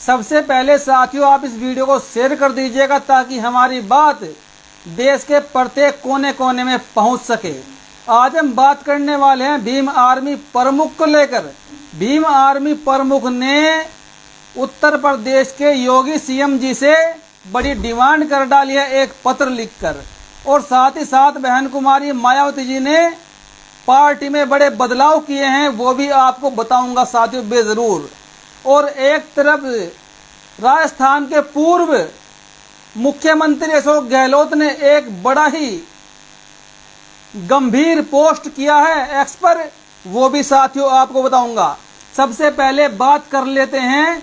सबसे पहले साथियों आप इस वीडियो को शेयर कर दीजिएगा ताकि हमारी बात देश के प्रत्येक कोने कोने में पहुंच सके। आज हम बात करने वाले हैं भीम आर्मी प्रमुख को लेकर। भीम आर्मी प्रमुख ने उत्तर प्रदेश के योगी सीएम जी से बड़ी डिमांड कर डाली है एक पत्र लिखकर, और साथ ही साथ बहन कुमारी मायावती जी ने पार्टी में बड़े बदलाव किए हैं, वो भी आपको बताऊंगा साथियों बेजरूर। और एक तरफ राजस्थान के पूर्व मुख्यमंत्री अशोक गहलोत ने एक बड़ा ही गंभीर पोस्ट किया है एक्स पर, वो भी साथियों आपको बताऊंगा। सबसे पहले बात कर लेते हैं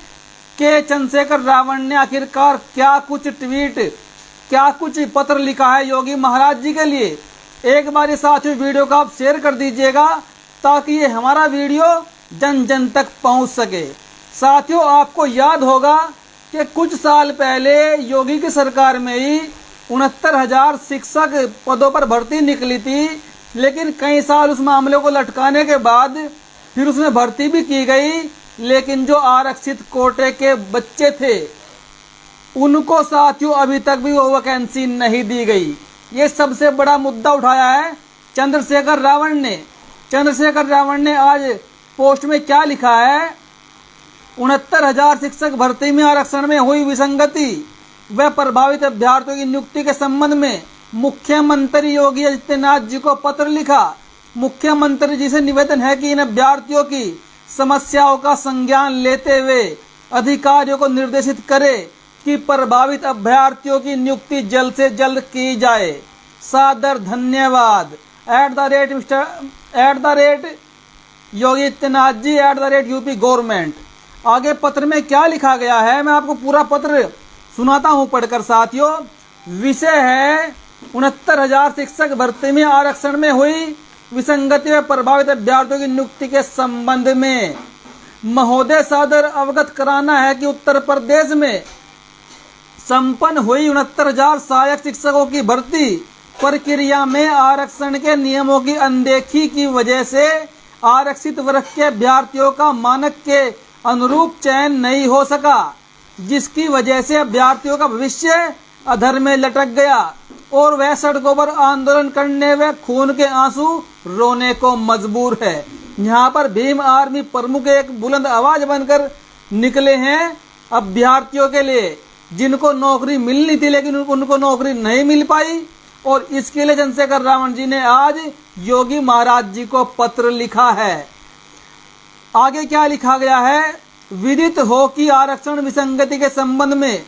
कि चंद्रशेखर रावण ने आखिरकार क्या कुछ ट्वीट, क्या कुछ पत्र लिखा है योगी महाराज जी के लिए। एक बार साथियों वीडियो को आप शेयर कर दीजिएगा ताकि ये हमारा वीडियो जन जन तक पहुंच सके। साथियों आपको याद होगा कि कुछ साल पहले योगी की सरकार में ही 69,000 शिक्षक पदों पर भर्ती निकली थी, लेकिन कई साल उस मामले को लटकाने के बाद फिर उसमें भर्ती भी की गई, लेकिन जो आरक्षित कोटे के बच्चे थे उनको साथियों अभी तक भी वो वैकेंसी नहीं दी गई। ये सबसे बड़ा मुद्दा उठाया है चंद्रशेखर रावण ने। चंद्रशेखर रावण ने आज पोस्ट में क्या लिखा है, 69,000 शिक्षक भर्ती में आरक्षण में हुई विसंगति व प्रभावित अभ्यर्थियों की नियुक्ति के संबंध में मुख्यमंत्री योगी आदित्यनाथ जी को पत्र लिखा। मुख्यमंत्री जी से निवेदन है कि इन अभ्यर्थियों की समस्याओं का संज्ञान लेते हुए अधिकारियों को निर्देशित करे कि प्रभावित अभ्यर्थियों की नियुक्ति जल्द से जल्द की जाए। सादर धन्यवाद योगी आदित्यनाथ जी @UP गवर्नमेंट। आगे पत्र में क्या लिखा गया है मैं आपको पूरा पत्र सुनाता हूं पढ़कर साथियों। विषय है 69,000 शिक्षक भर्ती में आरक्षण में हुई विसंगति व प्रभावित अभ्यर्थियों की नियुक्ति के संबंध में महोदय सादर अवगत कराना है कि उत्तर प्रदेश में संपन्न हुई 69,000 सहायक शिक्षकों की भर्ती प्रक्रिया में आरक्षण के नियमों की अनदेखी की वजह से आरक्षित वर्ग के अभ्यर्थियों का मानक के अनुरूप चयन नहीं हो सका, जिसकी वजह से अभ्यर्थियों का भविष्य अधर में लटक गया और वह सड़कों पर आंदोलन करने व खून के आंसू रोने को मजबूर है। यहाँ पर भीम आर्मी प्रमुख एक बुलंद आवाज बनकर निकले हैं अभ्यर्थियों के लिए जिनको नौकरी मिलनी थी लेकिन उनको नौकरी नहीं मिल पाई, और इसके लिए चंद्रशेखर रावण जी ने आज योगी महाराज जी को पत्र लिखा है। आगे क्या लिखा गया है, विदित हो कि आरक्षण विसंगति के संबंध में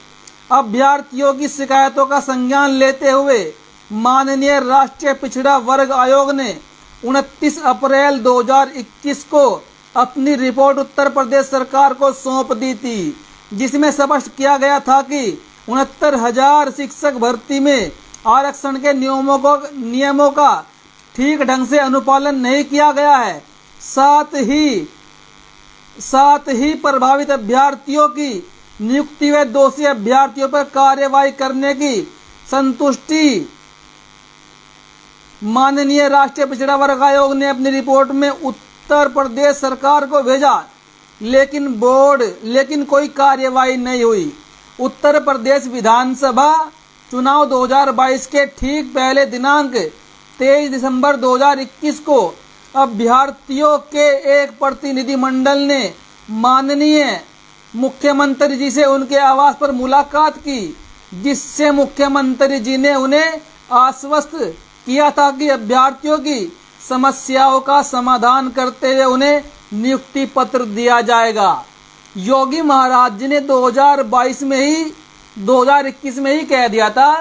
अभ्यर्थियों की शिकायतों का संज्ञान लेते हुए माननीय राष्ट्रीय पिछड़ा वर्ग आयोग ने 29 अप्रैल 2021 को अपनी रिपोर्ट उत्तर प्रदेश सरकार को सौंप दी थी, जिसमें स्पष्ट किया गया था कि 69,000 शिक्षक भर्ती में आरक्षण के नियमों का ठीक ढंग से अनुपालन नहीं किया गया है। साथ ही प्रभावित अभ्यर्थियों की नियुक्ति व दोषी अभ्यर्थियों पर कार्यवाही करने की संतुष्टि माननीय राष्ट्रीय पिछड़ा वर्ग आयोग ने अपनी रिपोर्ट में उत्तर प्रदेश सरकार को भेजा, लेकिन कोई कार्यवाही नहीं हुई। उत्तर प्रदेश विधानसभा चुनाव 2022 के ठीक पहले दिनांक 23 दिसंबर 2021 को अभ्यर्थियों के एक प्रतिनिधि मंडल ने माननीय मुख्यमंत्री जी से उनके आवास पर मुलाकात की, जिससे मुख्यमंत्री जी ने उन्हें आश्वस्त किया था कि अभ्यर्थियों की समस्याओं का समाधान करते हुए उन्हें नियुक्ति पत्र दिया जाएगा। योगी महाराज जी ने 2021 में ही कह दिया था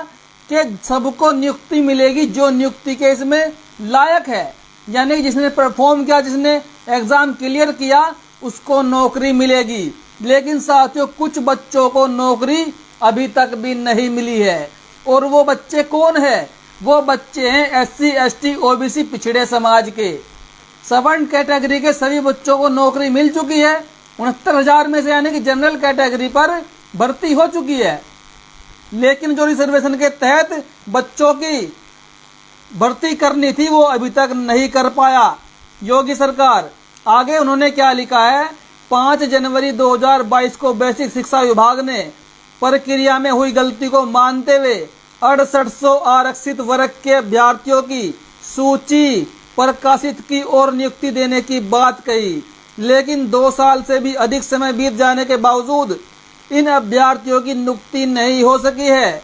कि सबको नियुक्ति मिलेगी जो नियुक्ति के इसमें लायक है, यानी जिसने परफॉर्म किया, जिसने एग्जाम क्लियर किया उसको नौकरी मिलेगी। लेकिन साथियों कुछ बच्चों को नौकरी अभी तक भी नहीं मिली है, और वो बच्चे कौन है, वो बच्चे हैं SC ST OBC पिछड़े समाज के। सवर्ण कैटेगरी के सभी बच्चों को नौकरी मिल चुकी है, 69,000 में से यानी कि जनरल कैटेगरी पर भर्ती हो चुकी है, लेकिन जो रिजर्वेशन के तहत बच्चों की भर्ती करनी थी वो अभी तक नहीं कर पाया योगी सरकार। आगे उन्होंने क्या लिखा है 5 जनवरी 2022 को बेसिक शिक्षा विभाग ने प्रक्रिया में हुई गलती को मानते हुए 6800 आरक्षित वर्ग के अभ्यर्थियों की सूची प्रकाशित की और नियुक्ति देने की बात कही, लेकिन 2 साल से भी अधिक समय बीत जाने के बावजूद इन अभ्यर्थियों की नियुक्ति नहीं हो सकी है।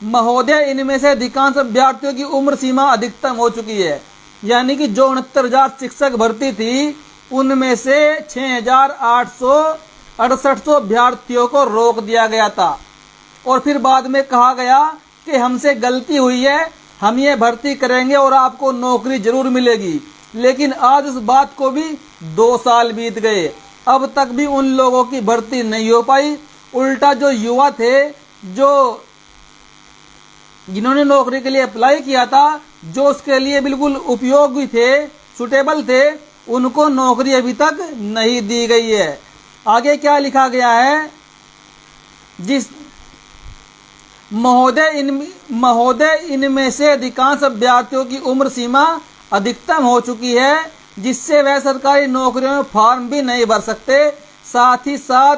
महोदय इनमें से अधिकांश अभ्यर्थियों की उम्र सीमा अधिकतम हो चुकी है, यानी कि जो 69,000 शिक्षक भर्ती थी उनमें से 6,868 अभ्यर्थियों को रोक दिया गया था और फिर बाद में कहा गया कि हमसे गलती हुई है, हम ये भर्ती करेंगे और आपको नौकरी जरूर मिलेगी। लेकिन आज उस बात को भी 2 साल बीत गए, अब तक भी उन लोगों की भर्ती नहीं हो पाई। उल्टा जो युवा थे, जिन्होंने नौकरी के लिए अप्लाई किया था, जो उसके लिए बिल्कुल उपयोगी थे, सुटेबल थे, उनको नौकरी अभी तक नहीं दी गई है। आगे क्या लिखा गया है? महोदय इनमें से अधिकांश अभ्यर्थियों की उम्र सीमा अधिकतम हो चुकी है, जिससे वह सरकारी नौकरियों में फॉर्म भी नहीं भर सकते। साथ ही साथ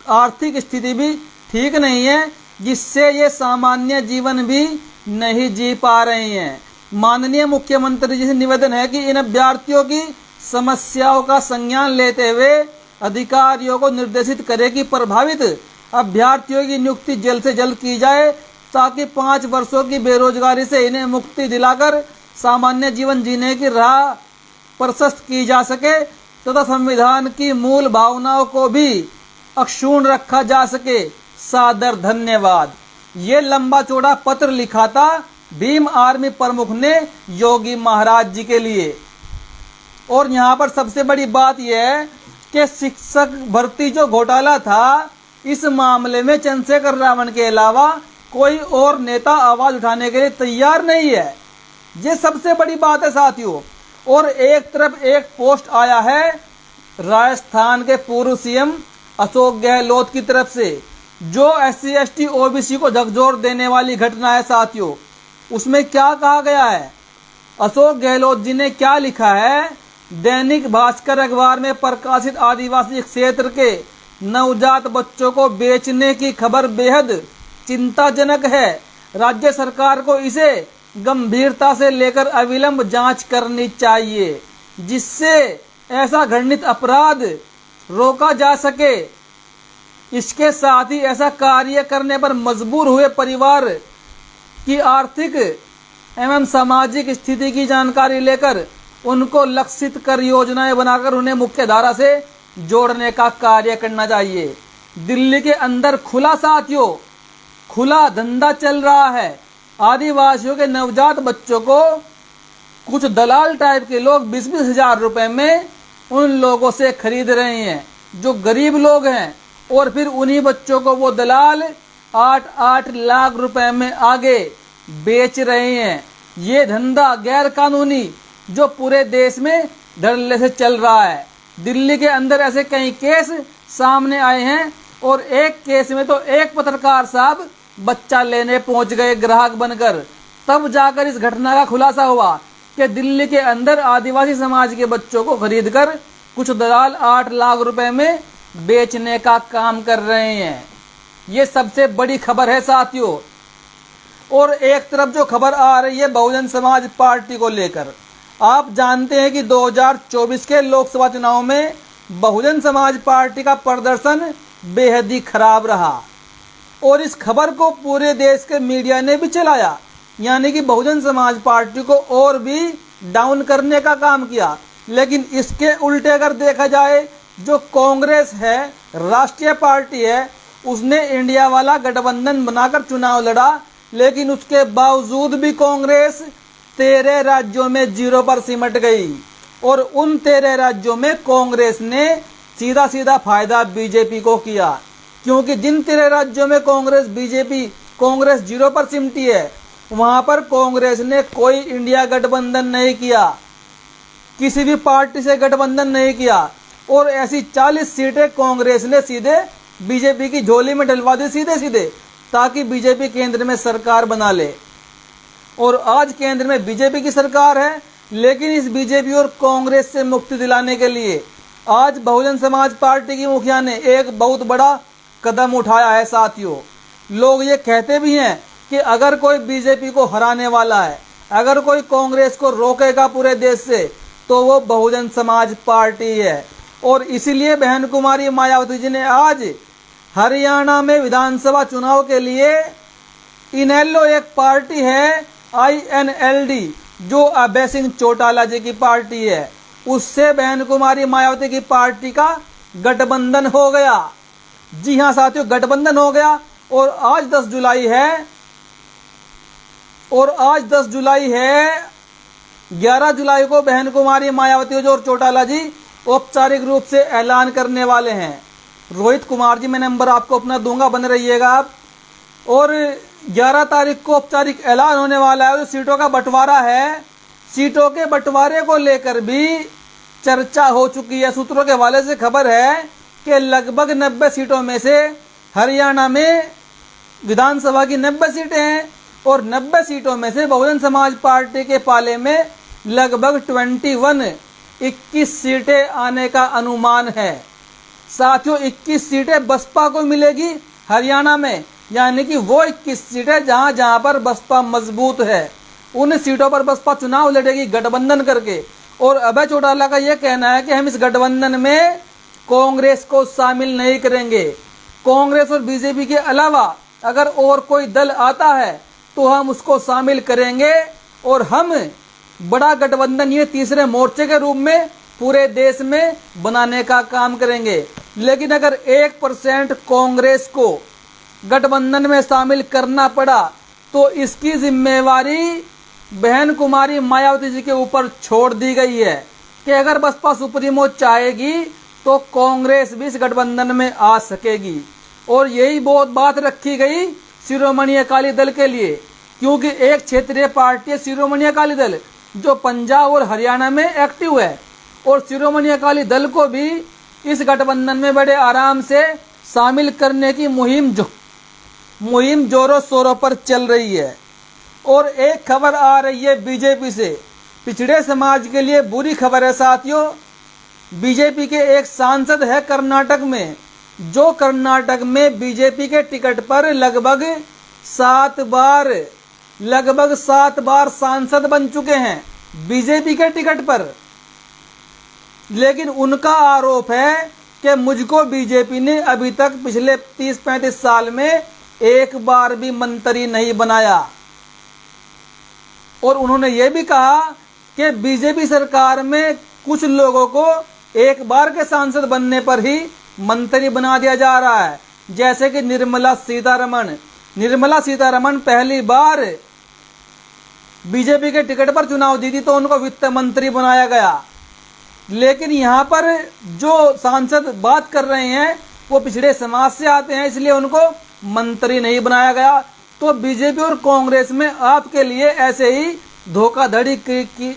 आर्थिक स्थिति भी ठीक नहीं है, जिससे ये सामान्य जीवन भी नहीं जी पा रहे हैं। माननीय मुख्यमंत्री जी से निवेदन है कि इन अभ्यर्थियों की समस्याओं का संज्ञान लेते हुए अधिकारियों को निर्देशित करें कि प्रभावित अभ्यर्थियों की नियुक्ति जल्द से जल्द की जाए, ताकि 5 वर्षों की बेरोजगारी से इन्हें मुक्ति दिलाकर सामान्य जीवन जीने की राह प्रशस्त की जा सके तथा संविधान की मूल भावनाओं को भी अक्षुण्ण रखा जा सके। सादर धन्यवाद। ये लंबा चौड़ा पत्र लिखा था भीम आर्मी प्रमुख ने योगी महाराज जी के लिए। और यहाँ पर सबसे बड़ी बात यह है कि शिक्षक भर्ती जो घोटाला था, इस मामले में चंद्रशेखर रावण के अलावा कोई और नेता आवाज उठाने के लिए तैयार नहीं है। ये सबसे बड़ी बात है साथियों। और एक तरफ एक पोस्ट आया है राजस्थान के पूर्व सीएम अशोक गहलोत की तरफ से, जो SC ST OBC को झकझोर देने वाली घटना है साथियों। उसमें क्या कहा गया है? अशोक गहलोत जी ने क्या लिखा है? दैनिक भास्कर अखबार में प्रकाशित आदिवासी क्षेत्र के नवजात बच्चों को बेचने की खबर बेहद चिंताजनक है। राज्य सरकार को इसे गंभीरता से लेकर अविलंब जांच करनी चाहिए, जिससे ऐसा घृणित अपराध रोका जा सके। इसके साथ ही ऐसा कार्य करने पर मजबूर हुए परिवार की आर्थिक एवं सामाजिक स्थिति की जानकारी लेकर उनको लक्षित कर योजनाएं बनाकर उन्हें मुख्य धारा से जोड़ने का कार्य करना चाहिए। दिल्ली के अंदर खुला साथियों, खुला धंधा चल रहा है। आदिवासियों के नवजात बच्चों को कुछ दलाल टाइप के लोग 20-20 हजार रुपए में उन लोगों से खरीद रहे हैं जो गरीब लोग हैं, और फिर उन्हीं बच्चों को वो दलाल 8-8 लाख रुपए में आगे बेच रहे हैं। ये धंधा गैर कानूनी जो पूरे देश में धड़ल्ले से चल रहा है। दिल्ली के अंदर ऐसे कई केस सामने आए हैं, और एक केस में तो एक पत्रकार साहब बच्चा लेने पहुंच गए ग्राहक बनकर। तब जाकर इस घटना का खुलासा हुआ कि दिल्ली के अंदर आदिवासी समाज के बच्चों को खरीदकर कुछ दलाल 8 लाख रुपए में बेचने का काम कर रहे हैं। ये सबसे बड़ी खबर है साथियों। और एक तरफ जो खबर आ रही है बहुजन समाज पार्टी को लेकर, आप जानते हैं कि 2024 के लोकसभा चुनाव में बहुजन समाज पार्टी का प्रदर्शन बेहद ही खराब रहा, और इस खबर को पूरे देश के मीडिया ने भी चलाया, यानी कि बहुजन समाज पार्टी को और भी डाउन करने का काम किया। लेकिन इसके उल्टे अगर देखा जाए, जो कांग्रेस है, राष्ट्रीय पार्टी है, उसने इंडिया वाला गठबंधन बनाकर चुनाव लड़ा, लेकिन उसके बावजूद भी कांग्रेस 13 राज्यों में 0 पर सिमट गई। और उन 13 राज्यों में कांग्रेस ने सीधा सीधा फायदा बीजेपी को किया, क्योंकि जिन 13 राज्यों में कांग्रेस 0 पर सिमटी है, वहां पर कांग्रेस ने कोई इंडिया गठबंधन नहीं किया, किसी भी पार्टी से गठबंधन नहीं किया, और ऐसी 40 सीटें कांग्रेस ने सीधे बीजेपी की झोली में डलवा दी सीधे, ताकि बीजेपी केंद्र में सरकार बना ले। और आज केंद्र में बीजेपी की सरकार है, लेकिन इस बीजेपी और कांग्रेस से मुक्ति दिलाने के लिए आज बहुजन समाज पार्टी की मुखिया ने एक बहुत बड़ा कदम उठाया है। साथियों, लोग ये कहते भी हैं कि अगर कोई बीजेपी को हराने वाला है, अगर कोई कांग्रेस को रोकेगा पूरे देश से, तो वो बहुजन समाज पार्टी है। और इसीलिए बहन कुमारी मायावती जी ने आज हरियाणा में विधानसभा चुनाव के लिए इनेलो एक पार्टी है INLD, जो अभय सिंह चौटाला जी की पार्टी है, उससे बहन कुमारी मायावती की पार्टी का गठबंधन हो गया। जी हां साथियों, गठबंधन हो गया। और आज 10 जुलाई है। 11 जुलाई को बहन कुमारी मायावती और चौटाला जी औपचारिक रूप से ऐलान करने वाले हैं। रोहित कुमार जी, मैं नंबर आपको अपना दूंगा, बने रहिएगा आप। और 11 तारीख को औपचारिक ऐलान होने वाला है। जो सीटों का बंटवारा है, सीटों के बंटवारे को लेकर भी चर्चा हो चुकी है। सूत्रों के हवाले से खबर है कि लगभग 90 सीटों में से हरियाणा में विधानसभा की 90 सीटें हैं और 90 सीटों में से बहुजन समाज पार्टी के पाले में लगभग 21 सीटें आने का अनुमान है। साथियों, 21 सीटें बसपा को मिलेगी हरियाणा में, यानी कि वो 21 सीटें जहां जहां पर बसपा मजबूत है, उन सीटों पर बसपा चुनाव लड़ेगी गठबंधन करके। और अभय चौटाला का यह कहना है कि हम इस गठबंधन में कांग्रेस को शामिल नहीं करेंगे। कांग्रेस और बीजेपी के अलावा अगर और कोई दल आता है तो हम उसको शामिल करेंगे और हम बड़ा गठबंधन ये तीसरे मोर्चे के रूप में पूरे देश में बनाने का काम करेंगे। लेकिन अगर 1% कांग्रेस को गठबंधन में शामिल करना पड़ा तो इसकी जिम्मेवारी बहन कुमारी मायावती जी के ऊपर छोड़ दी गई है कि अगर बसपा सुप्रीमो चाहेगी तो कांग्रेस भी इस गठबंधन में आ सकेगी। और यही बहुत बात रखी गई शिरोमणि अकाली दल के लिए, क्योंकि एक क्षेत्रीय पार्टी है शिरोमणि अकाली दल, जो पंजाब और हरियाणा में एक्टिव है। और शिरोमणि अकाली दल को भी इस गठबंधन में बड़े आराम से शामिल करने की मुहिम जोरों शोरों पर चल रही है। और एक खबर आ रही है बीजेपी से, पिछड़े समाज के लिए बुरी खबर है साथियों। बीजेपी के एक सांसद है कर्नाटक में, जो कर्नाटक में बीजेपी के टिकट पर लगभग 7 बार सांसद बन चुके हैं बीजेपी के टिकट पर। लेकिन उनका आरोप है कि मुझको बीजेपी ने अभी तक पिछले 30-35 साल में एक बार भी मंत्री नहीं बनाया। और उन्होंने ये भी कहा कि बीजेपी सरकार में कुछ लोगों को एक बार के सांसद बनने पर ही मंत्री बना दिया जा रहा है, जैसे कि निर्मला सीतारमण पहली बार बीजेपी के टिकट पर चुनाव दी थी तो उनको वित्त मंत्री बनाया गया। लेकिन यहाँ पर जो सांसद बात कर रहे हैं वो पिछड़े समाज से आते हैं, इसलिए उनको मंत्री नहीं बनाया गया। तो बीजेपी और कांग्रेस में आपके लिए ऐसे ही धोखाधड़ी की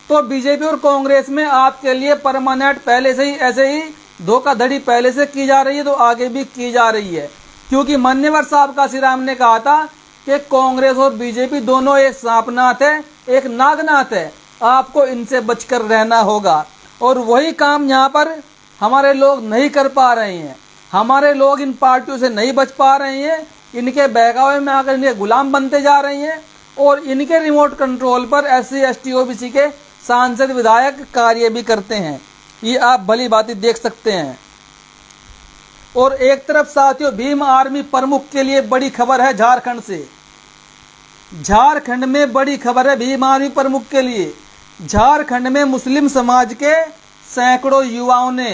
तो बीजेपी और कांग्रेस में आपके लिए परमानेंट पहले से ही ऐसे ही धोखाधड़ी पहले से की जा रही है, तो आगे भी की जा रही है। क्योंकि मान्यवर साहब काशीराम ने कहा था कि कांग्रेस और बीजेपी दोनों एक सांपनाथ है, एक नागनाथ है, आपको इनसे बचकर रहना होगा। और वही काम यहाँ पर हमारे लोग नहीं कर पा रहे हैं। हमारे लोग इन पार्टियों से नहीं बच पा रहे हैं, इनके बहकावे में आकर इनके गुलाम बनते जा रहे हैं। और इनके रिमोट कंट्रोल पर SC ST OBC के सांसद विधायक कार्य भी करते हैं, ये आप भली भांति देख सकते हैं। और एक तरफ साथियों भीम आर्मी प्रमुख के लिए बड़ी खबर है झारखंड से। झारखंड में बड़ी खबर है भीम आर्मी प्रमुख के लिए। झारखंड में मुस्लिम समाज के सैकड़ों युवाओं ने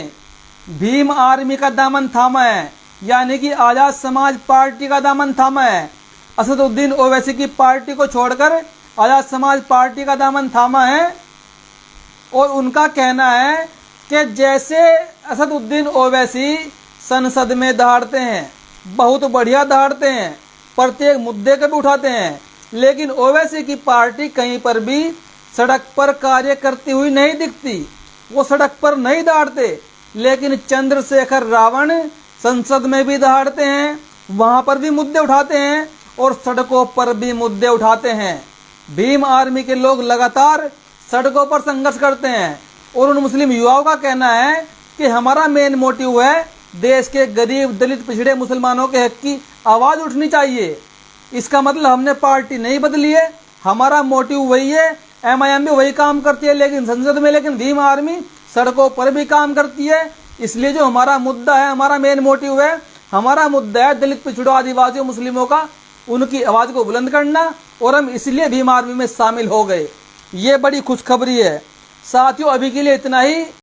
भीम आर्मी का दामन थामा है, यानी कि आजाद समाज पार्टी का दामन थामा है। असदुद्दीन ओवैसी की पार्टी को छोड़कर आजाद समाज पार्टी का दामन थामा है। और उनका कहना है कि जैसे असदुद्दीन ओवैसी संसद में दहाड़ते हैं, बहुत बढ़िया दहाड़ते हैं, प्रत्येक मुद्दे को भी उठाते हैं, लेकिन ओवैसी की पार्टी कहीं पर भी सड़क पर कार्य करती हुई नहीं दिखती। वो सड़क पर नहीं दहाड़ते, लेकिन चंद्रशेखर रावण संसद में भी दहाड़ते हैं, वहां पर भी मुद्दे उठाते हैं और सड़कों पर भी मुद्दे उठाते हैं। भीम आर्मी के लोग लगातार सड़कों पर संघर्ष करते हैं। और उन मुस्लिम युवाओं का कहना है कि हमारा मेन मोटिव है देश के गरीब, दलित, पिछड़े मुसलमानों के हक की आवाज उठनी चाहिए। इसका मतलब हमने पार्टी नहीं बदली है, हमारा मोटिव वही है। MIM भी वही काम करती है लेकिन संसद में, लेकिन भीम आर्मी सड़कों पर भी काम करती है। इसलिए जो हमारा मुद्दा है, हमारा मेन मोटिव है, हमारा मुद्दा है दलित, पिछड़ों, आदिवासियों, मुस्लिमों का, उनकी आवाज को बुलंद करना। और हम इसलिए भीम आर्मी में शामिल हो गए। ये बड़ी खुशखबरी है साथियों। अभी के लिए इतना ही।